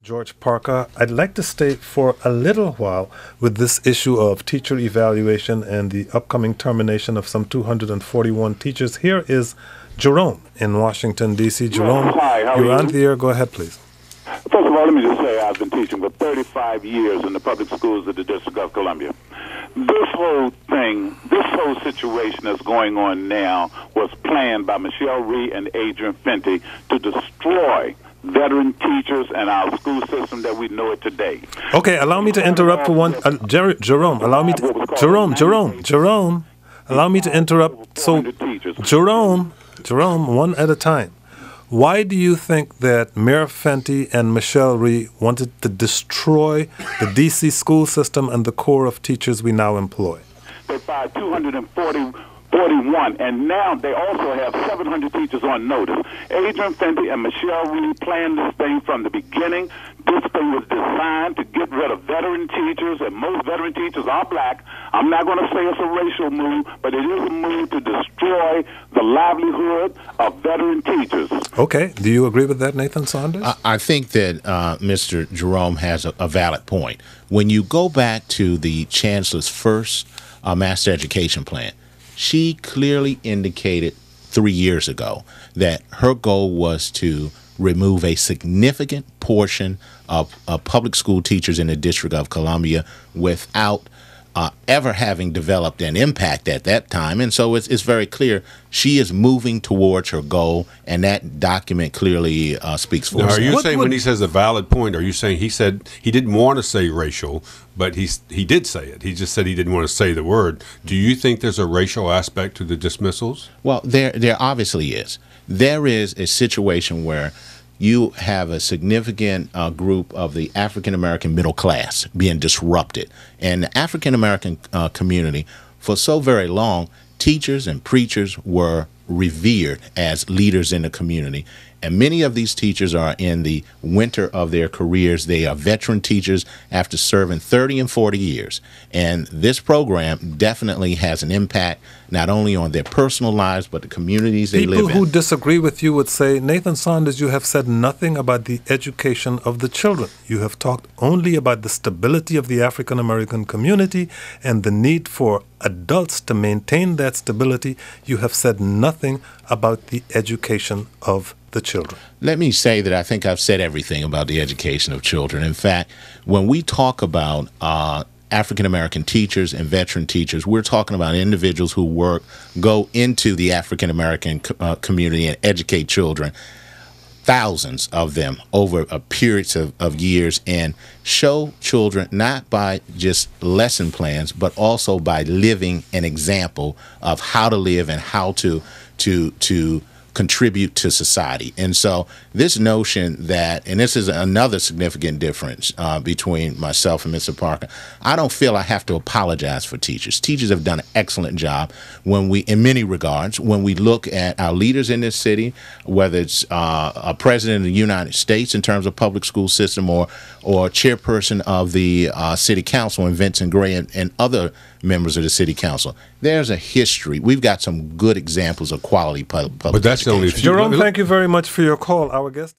George Parker. I'd like to stay for a little while with this issue of teacher evaluation and the upcoming termination of some 241 teachers. Here is Jerome in Washington, D.C. Jerome, Hi, how are you're on you? the air. Go ahead, please. First of all, let me just say I've been teaching for 35 years in the public schools of the District of Columbia. This whole thing, this whole situation that's going on now was planned by Michelle Rhee and Adrian Fenty to destroy veteran teachers and our school system that we know it today. Okay, allow me to interrupt for one. Jerome, allow me to. Jerome, allow me to interrupt. So, Jerome, one at a time. Why do you think that Mayor Fenty and Michelle Rhee wanted to destroy the D.C. school system and the core of teachers we now employ? They fired 241, and now they also have 700 teachers on notice. Adrian Fenty and Michelle Rhee planned this thing from the beginning. This thing was designed to get rid of veteran teachers, and most veteran teachers are black. I'm not going to say it's a racial move, but it is a move to destroy the livelihood of veteran teachers. Okay. Do you agree with that, Nathan Saunders? I think that Mr. Jerome has a valid point. When you go back to the Chancellor's first master education plan, she clearly indicated 3 years ago that her goal was to remove a significant portion of public school teachers in the District of Columbia without ever having developed an impact at that time. And so it's very clear she is moving towards her goal, and that document clearly speaks for itself. Are you saying when he says a valid point, are you saying he said he didn't want to say racial, but he did say it? He just said he didn't want to say the word. Do you think there's a racial aspect to the dismissals? Well, there obviously is. There is a situation where you have a significant group of the African-American middle class being disrupted. And the African-American community, for so very long, teachers and preachers were revered as leaders in the community. And many of these teachers are in the winter of their careers. They are veteran teachers after serving 30 and 40 years. And this program definitely has an impact not only on their personal lives, but the communities they live in. People who disagree with you would say, Nathan Saunders, you have said nothing about the education of the children. You have talked only about the stability of the African American community and the need for adults to maintain that stability. You have said nothing about the education of the children. Let me say that I think I've said everything about the education of children. In fact, when we talk about African-American teachers and veteran teachers, we're talking about individuals who go into the African-American community and educate children, thousands of them over a periods of years, and show children not by just lesson plans, but also by living an example of how to live and how to contribute to society. And so this notion that, and this is another significant difference between myself and Mr. Parker, I don't feel I have to apologize for teachers. Teachers have done an excellent job in many regards. When we look at our leaders in this city, whether it's a president of the United States in terms of public school system or chairperson of the city council in Vincent Gray and other members of the city council, there's a history. We've got some good examples of quality public education. Jerome, thank you very much for your call. Our guest